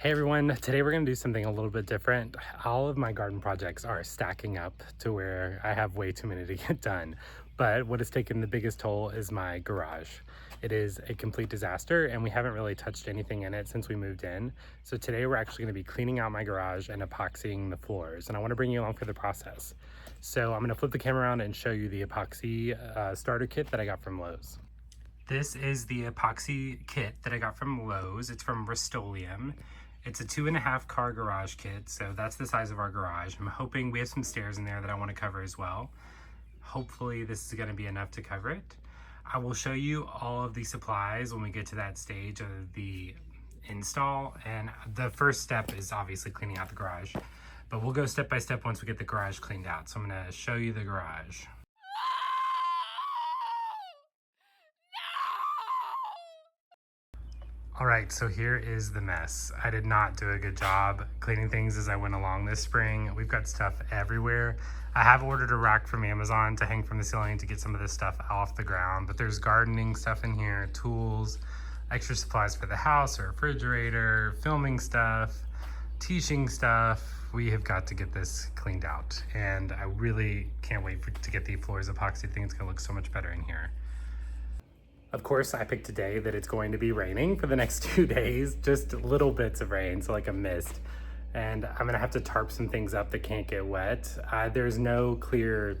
Hey everyone, today we're gonna do something a little bit different. All of my garden projects are stacking up to where I have way too many to get done. But what has taken the biggest toll is my garage. It is a complete disaster and we haven't really touched anything in it since we moved in. So today we're actually gonna be cleaning out my garage and epoxying the floors. And I wanna bring you along for the process. So I'm gonna flip the camera around and show you the epoxy starter kit that I got from Lowe's. This is the epoxy kit that I got from Lowe's. It's from Rust-Oleum. It's a 2.5 car garage kit, so that's the size of our garage. I'm hoping we have some stairs in there that I want to cover as well. Hopefully this is going to be enough to cover it. I will show you all of the supplies when we get to that stage of the install, and the first step is obviously cleaning out the garage, but we'll go step by step once we get the garage cleaned out. So I'm going to show you the garage. All right, so here is the mess. I did not do a good job cleaning things as I went along this spring. We've got stuff everywhere. I have ordered a rack from Amazon to hang from the ceiling to get some of this stuff off the ground, but there's gardening stuff in here, tools, extra supplies for the house, a refrigerator, filming stuff, teaching stuff. We have got to get this cleaned out, and I really can't wait to get the floors epoxy. I think it's gonna look so much better in here. Of course, I picked a day that it's going to be raining for the next 2 days, just little bits of rain, so like a mist. And I'm gonna have to tarp some things up that can't get wet. There's no clear,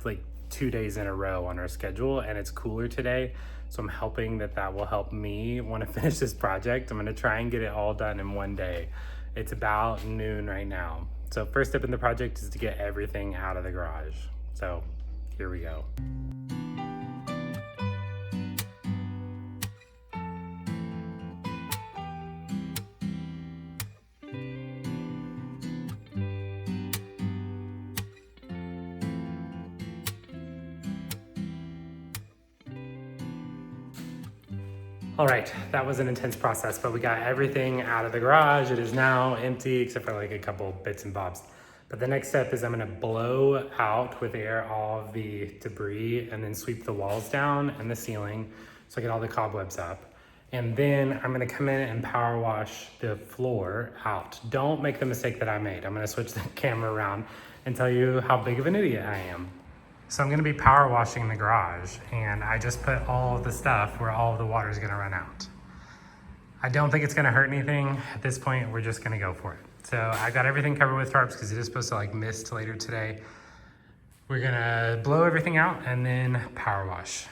like 2 days in a row on our schedule, and it's cooler today. So I'm hoping that that will help me want to finish this project. I'm gonna try and get it all done in one day. It's about noon right now. So first step in the project is to get everything out of the garage. So here we go. All right, that was an intense process, but we got everything out of the garage. It is now empty, except for like a couple bits and bobs. But the next step is I'm gonna blow out with air all of the debris and then sweep the walls down and the ceiling so I get all the cobwebs up. And then I'm gonna come in and power wash the floor out. Don't make the mistake that I made. I'm gonna switch the camera around and tell you how big of an idiot I am. So I'm gonna be power washing the garage, and I just put all of the stuff where all of the water is gonna run out. I don't think it's gonna hurt anything. At this point, we're just gonna go for it. So I got everything covered with tarps because it is supposed to like mist later today. We're gonna blow everything out and then power wash.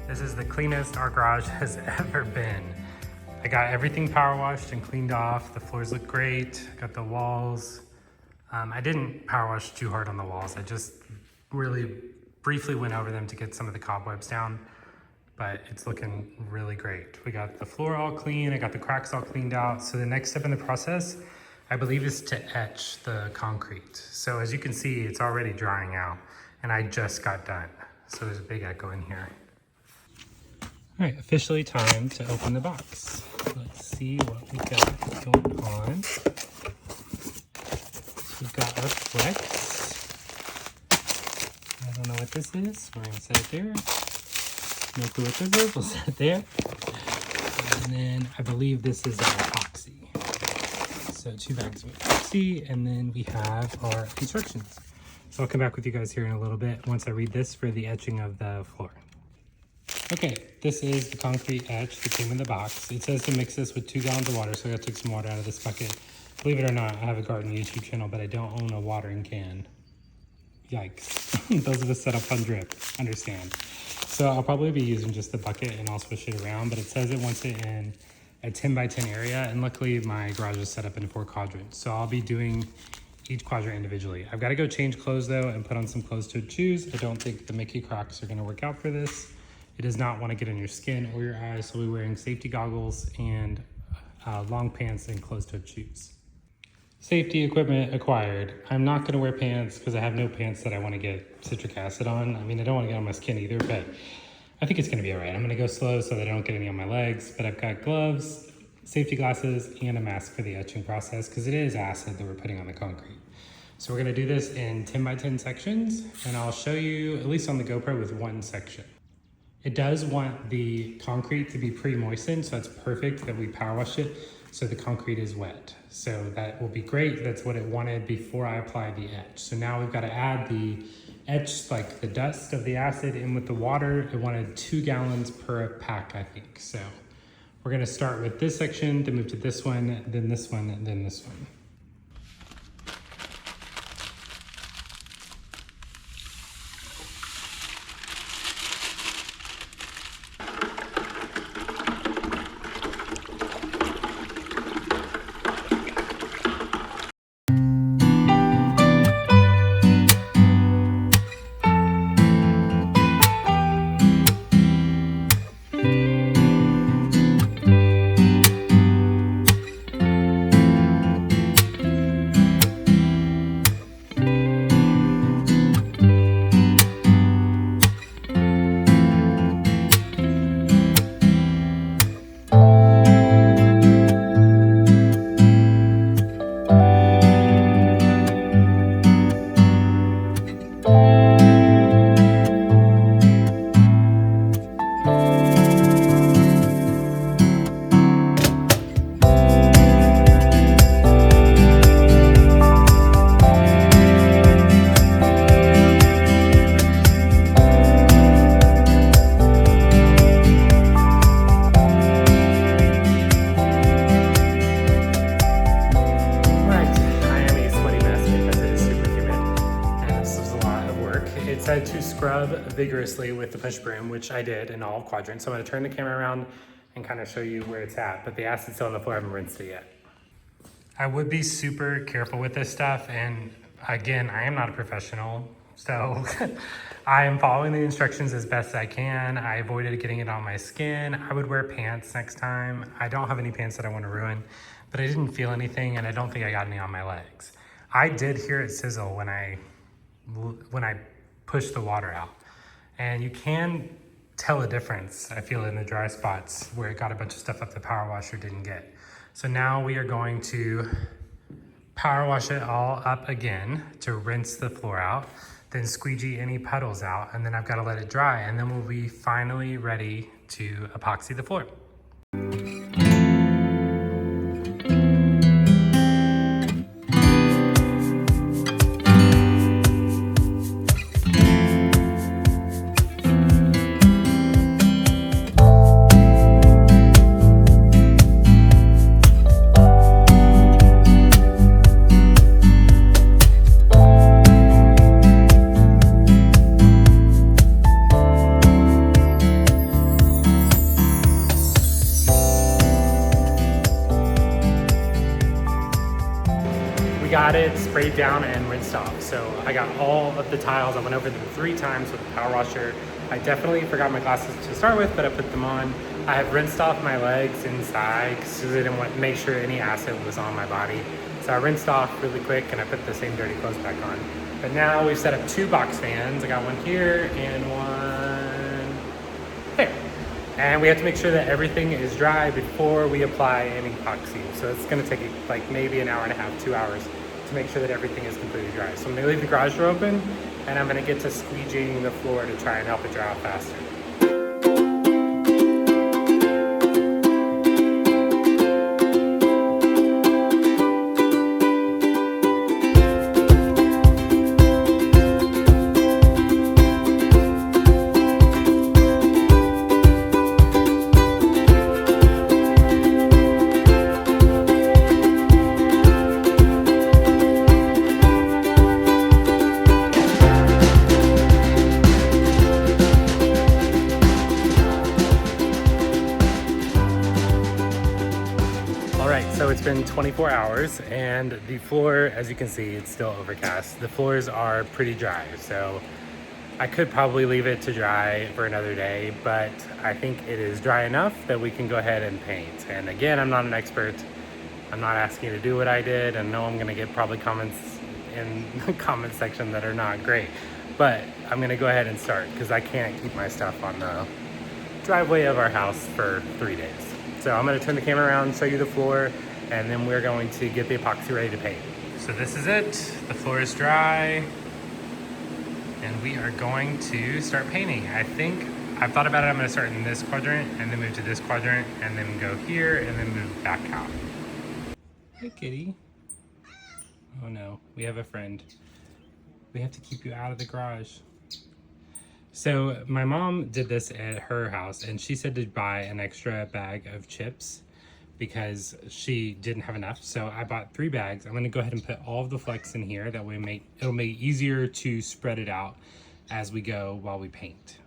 This is the cleanest our garage has ever been. I got everything power washed and cleaned off. The floors look great. Got the walls. I didn't power wash too hard on the walls. I just really briefly went over them to get some of the cobwebs down, but it's looking really great. We got the floor all clean, I got the cracks all cleaned out. So the next step in the process, I believe, is to etch the concrete. So as you can see, it's already drying out and I just got done. So there's a big echo in here. All right, officially time to open the box. Let's see what we got going on. We've got our flex. I don't know what this is. We're gonna set it there. No clue what this is. We'll set it there. And then I believe this is our epoxy. So 2 bags of epoxy, and then we have our instructions. So I'll come back with you guys here in a little bit once I read this for the etching of the floor. Okay, this is the concrete etch that came in the box. It says to mix this with 2 gallons of water, so I took some water out of this bucket. Believe it or not, I have a garden YouTube channel, but I don't own a watering can. Yikes. Those of us set up on drip, understand. So I'll probably be using just the bucket and I'll swish it around, but it says it wants it in a 10 by 10 area, and luckily my garage is set up in 4 quadrants. So I'll be doing each quadrant individually. I've got to go change clothes though and put on some closed-toed shoes. I don't think the Mickey Crocs are going to work out for this. It does not want to get in your skin or your eyes, so we're wearing safety goggles and long pants and closed-toed shoes. Safety equipment acquired. I'm not going to wear pants because I have no pants that I want to get citric acid on. I mean, I don't want to get on my skin either, but I think it's going to be all right. I'm going to go slow so that I don't get any on my legs, but I've got gloves, safety glasses, and a mask for the etching process because it is acid that we're putting on the concrete. So we're going to do this in 10 by 10 sections, and I'll show you, at least on the GoPro, with one section. It does want the concrete to be pre-moistened, so it's perfect that we power wash it so the concrete is wet. So that will be great. That's what it wanted before I apply the etch. So now we've got to add the etch, like the dust of the acid, in with the water. It wanted 2 gallons per pack, I think. So we're going to start with this section, then move to this one, then this one, and then this one. It said to scrub vigorously with the push broom, which I did in all quadrants. So I'm going to turn the camera around and kind of show you where it's at, but the acid's still on the floor. I haven't rinsed it yet. I would be super careful with this stuff, and again, I am not a professional, so I am following the instructions as best I can. I avoided getting it on my skin. I would wear pants next time. I don't have any pants that I want to ruin, but I didn't feel anything, and I don't think I got any on my legs. I did hear it sizzle when I pushed the water out, and you can tell a difference, I feel, in the dry spots where it got a bunch of stuff up the power washer didn't get. So now we are going to power wash it all up again to rinse the floor out, then squeegee any puddles out, and then I've got to let it dry, and then we'll be finally ready to epoxy the floor. Got it sprayed down and rinsed off. So I got all of the tiles. I went over them 3 times with the power washer. I definitely forgot my glasses to start with, but I put them on. I have rinsed off my legs inside because I didn't want to make sure any acid was on my body. So I rinsed off really quick and I put the same dirty clothes back on. But now we've set up 2 box fans. I got one here and one there. And we have to make sure that everything is dry before we apply any epoxy. So it's gonna take like maybe an hour and a half, 2 hours to make sure that everything is completely dry. So I'm gonna leave the garage door open and I'm gonna get to squeegeeing the floor to try and help it dry out faster. So it's been 24 hours and the floor, as you can see, it's still overcast. The floors are pretty dry, so I could probably leave it to dry for another day, but I think it is dry enough that we can go ahead and paint. And again, I'm not an expert. I'm not asking you to do what I did, and no, I'm gonna get probably comments in the comment section that are not great, but I'm gonna go ahead and start because I can't keep my stuff on the driveway of our house for 3 days. So I'm gonna turn the camera around, show you the floor, and then we're going to get the epoxy ready to paint. So this is it. The floor is dry, and we are going to start painting. I think, I've thought about it, I'm gonna start in this quadrant, and then move to this quadrant, and then go here, and then move back out. Hey, kitty. Oh no, we have a friend. We have to keep you out of the garage. So my mom did this at her house and she said to buy an extra bag of chips because she didn't have enough. So I bought 3 bags. I'm gonna go ahead and put all of the flecks in here. That way it'll make it easier to spread it out as we go while we paint.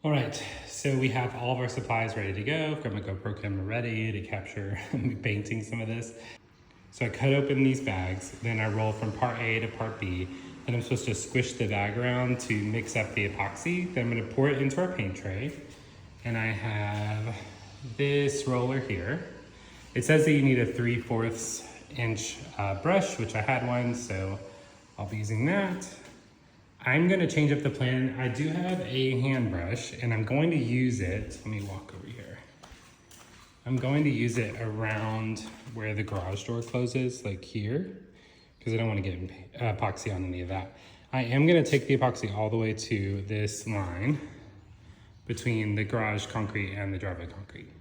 All right, so we have all of our supplies ready to go. I've got my GoPro camera ready to capture me painting some of this. So I cut open these bags, then I roll from part A to part B. Then I'm supposed to squish the bag around to mix up the epoxy. Then I'm gonna pour it into our paint tray. And I have this roller here. It says that you need a 3/4 inch brush, which I had one, so I'll be using that. I'm gonna change up the plan. I do have a hand brush and I'm going to use it, let me walk over here. I'm going to use it around where the garage door closes, like here, because I don't wanna get epoxy on any of that. I am gonna take the epoxy all the way to this line between the garage concrete and the driveway concrete.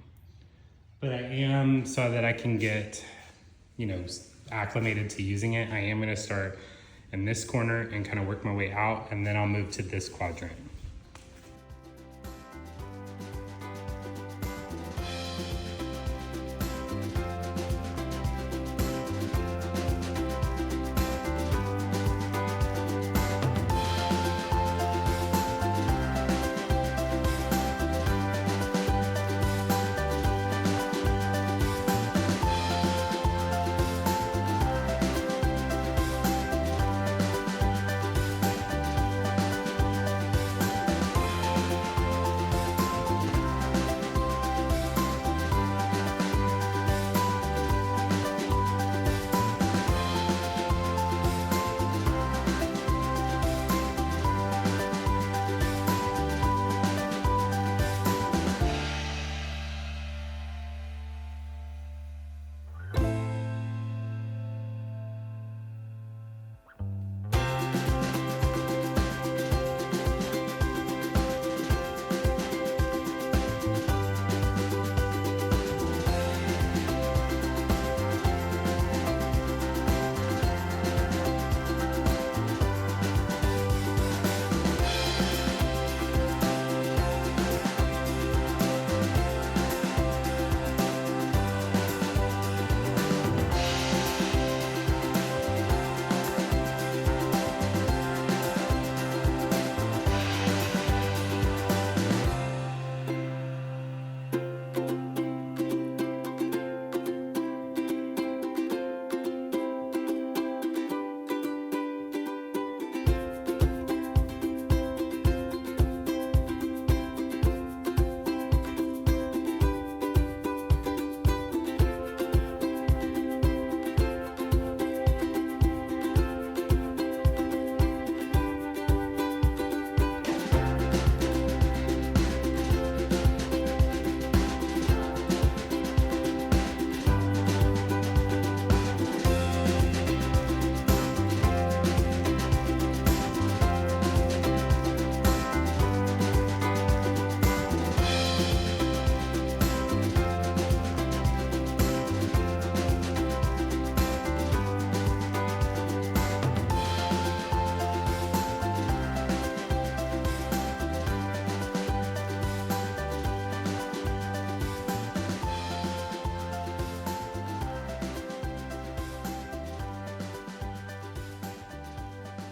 But I am, so that I can get, acclimated to using it, I am gonna start in this corner and kind of work my way out, and then I'll move to this quadrant.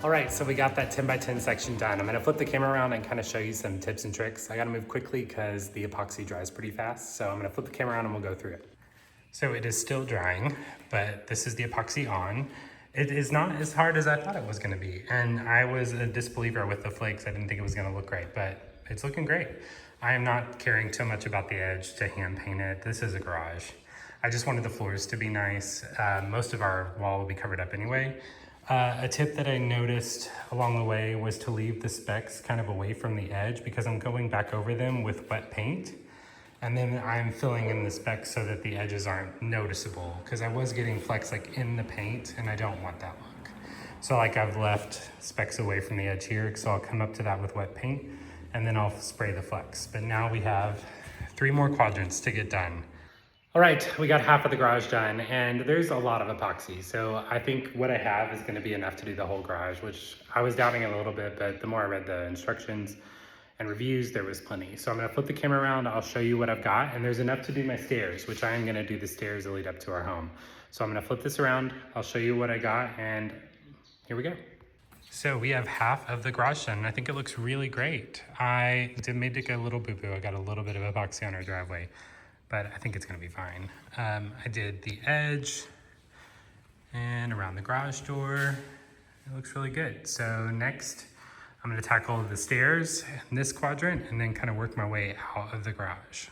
All right, so we got that 10 by 10 section done. I'm gonna flip the camera around and kind of show you some tips and tricks. I gotta move quickly because the epoxy dries pretty fast. So I'm gonna flip the camera around and we'll go through it. So it is still drying, but this is the epoxy on. It is not as hard as I thought it was gonna be. And I was a disbeliever with the flakes. I didn't think it was gonna look right, but it's looking great. I am not caring too much about the edge to hand paint it. This is a garage. I just wanted the floors to be nice. Most of our wall will be covered up anyway. A tip that I noticed along the way was to leave the specks kind of away from the edge because I'm going back over them with wet paint. And then I'm filling in the specks so that the edges aren't noticeable because I was getting flecks like in the paint and I don't want that look. So like I've left specks away from the edge here, so I'll come up to that with wet paint and then I'll spray the flecks. But now we have 3 more quadrants to get done. All right, we got half of the garage done and there's a lot of epoxy. So I think what I have is gonna be enough to do the whole garage, which I was doubting a little bit, but the more I read the instructions and reviews, there was plenty. So I'm gonna flip the camera around, I'll show you what I've got, and there's enough to do my stairs, which I am gonna do the stairs that lead up to our home. So I'm gonna flip this around, I'll show you what I got, and here we go. So we have half of the garage done, and I think it looks really great. I made it a little boo-boo. I got a little bit of epoxy on our driveway, but I think it's gonna be fine. I did the edge and around the garage door. It looks really good. So next, I'm gonna tackle the stairs in this quadrant and then kind of work my way out of the garage.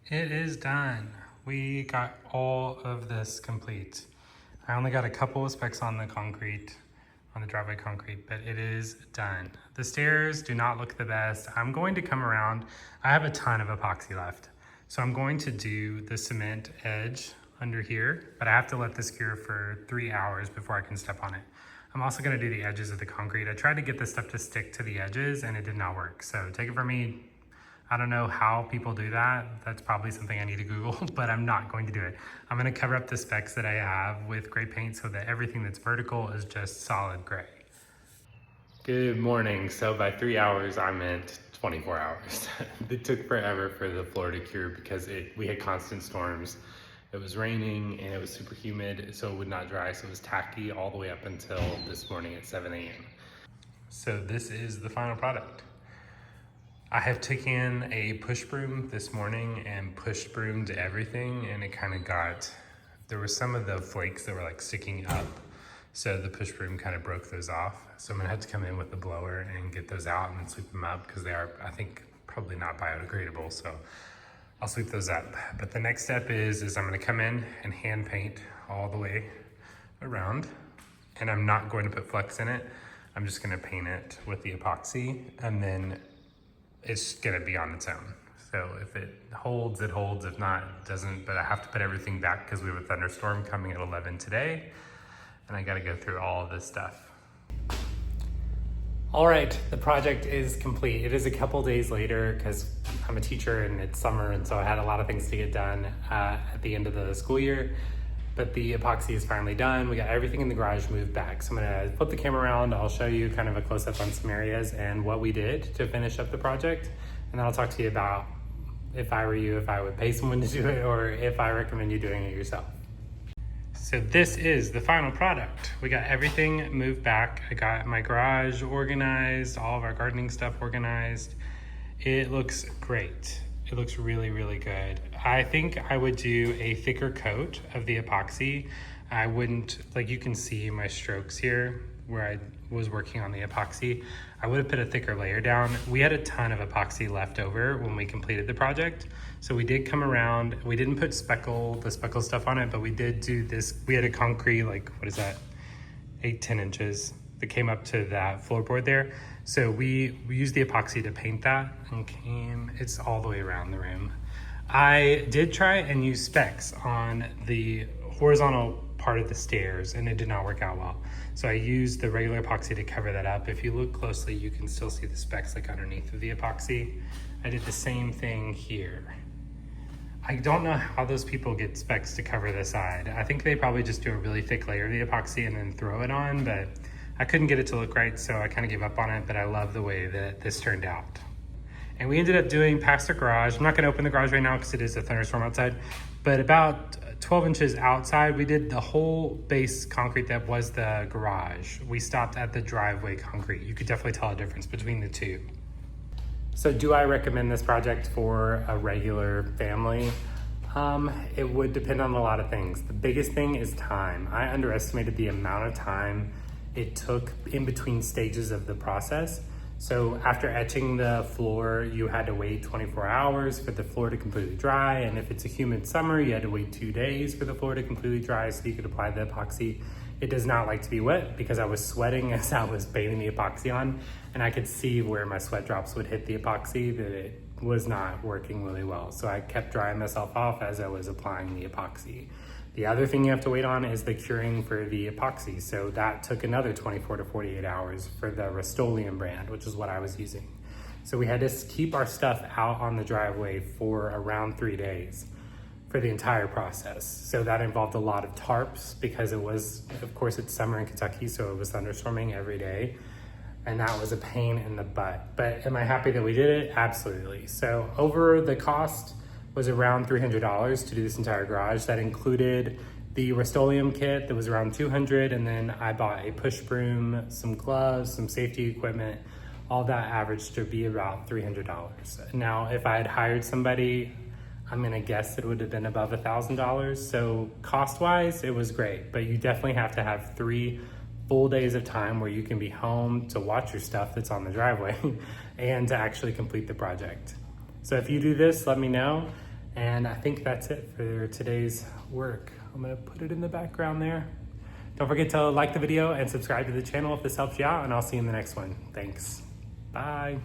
It is done. We got all of this complete. I only got a couple of specks on the concrete, on the driveway concrete, but it is done. The stairs do not look the best. I'm going to come around. I have a ton of epoxy left. So I'm going to do the cement edge under here, but I have to let this cure for 3 hours before I can step on it. I'm also gonna do the edges of the concrete. I tried to get this stuff to stick to the edges and it did not work. So take it from me, I don't know how people do that. That's probably something I need to Google, but I'm not going to do it. I'm gonna cover up the specks that I have with gray paint so that everything that's vertical is just solid gray. Good morning. So by 3 hours, I meant 24 hours. It took forever for the floor to cure because we had constant storms. It was raining and it was super humid, so it would not dry. So it was tacky all the way up until this morning at 7 a.m. So this is the final product. I have taken a push broom this morning and push broomed everything, and it kind of there were some of the flakes that were like sticking up. So the push broom kind of broke those off. So I'm gonna have to come in with the blower and get those out and then sweep them up because they are, I think, probably not biodegradable. So I'll sweep those up. But the next step is I'm gonna come in and hand paint all the way around. And I'm not going to put flecks in it. I'm just gonna paint it with the epoxy and then it's gonna be on its own. So if it holds, it holds. If not, it doesn't. But I have to put everything back because we have a thunderstorm coming at 11 today. And I gotta go through all of this stuff. All right, the project is complete. It is a couple days later because I'm a teacher and it's summer, and so I had a lot of things to get done at the end of the school year. But the epoxy is finally done. We got everything in the garage moved back. So I'm gonna flip the camera around. I'll show you kind of a close-up on some areas and what we did to finish up the project. And then I'll talk to you about, if I were you, if I would pay someone to do it or if I recommend you doing it yourself. So this is the final product. We got everything moved back. I got my garage organized, all of our gardening stuff organized. It looks great. It looks really, really good. I think I would do a thicker coat of the epoxy. I wouldn't, like you can see my strokes here where I was working on the epoxy. I would have put a thicker layer down. We had a ton of epoxy left over when we completed the project. So we did come around, we didn't put the speckle stuff on it, but we did do this. We had a concrete, like, what is that? 8-10 inches that came up to that floorboard there. So we used the epoxy to paint that and it's all the way around the room. I did try and use specks on the horizontal part of the stairs and it did not work out well. So I used the regular epoxy to cover that up. If you look closely, you can still see the specks like underneath of the epoxy. I did the same thing here. I don't know how those people get specks to cover the side. I think they probably just do a really thick layer of the epoxy and then throw it on, but I couldn't get it to look right, so I kind of gave up on it, but I love the way that this turned out. And we ended up doing past the garage. I'm not gonna open the garage right now because it is a thunderstorm outside, But about 12 inches outside, we did the whole base concrete that was the garage. We stopped at the driveway concrete. You could definitely tell a difference between the two. So do I recommend this project for a regular family? It would depend on a lot of things. The biggest thing is time. I underestimated the amount of time it took in between stages of the process. So after etching the floor, you had to wait 24 hours for the floor to completely dry. And if it's a humid summer, you had to wait 2 days for the floor to completely dry so you could apply the epoxy. It does not like to be wet because I was sweating as I was painting the epoxy on, and I could see where my sweat drops would hit the epoxy that it was not working really well. So I kept drying myself off as I was applying the epoxy. The other thing you have to wait on is the curing for the epoxy. So that took another 24 to 48 hours for the Rust-Oleum brand, which is what I was using. So we had to keep our stuff out on the driveway for around 3 days for the entire process. So that involved a lot of tarps because it was, of course, it's summer in Kentucky, so it was thunderstorming every day. And that was a pain in the butt. But am I happy that we did it? Absolutely. So over the cost was around $300 to do this entire garage. That included the Rust-Oleum kit that was around $200, and then I bought a push broom, some gloves, some safety equipment. All that averaged to be about $300. Now, if I had hired somebody, I'm gonna guess it would have been above $1,000. So cost-wise, it was great, but you definitely have to have 3 full days of time where you can be home to watch your stuff that's on the driveway and to actually complete the project. So if you do this, let me know. And I think that's it for today's work. I'm gonna put it in the background there. Don't forget to like the video and subscribe to the channel if this helps you out, and I'll see you in the next one. Thanks. Bye.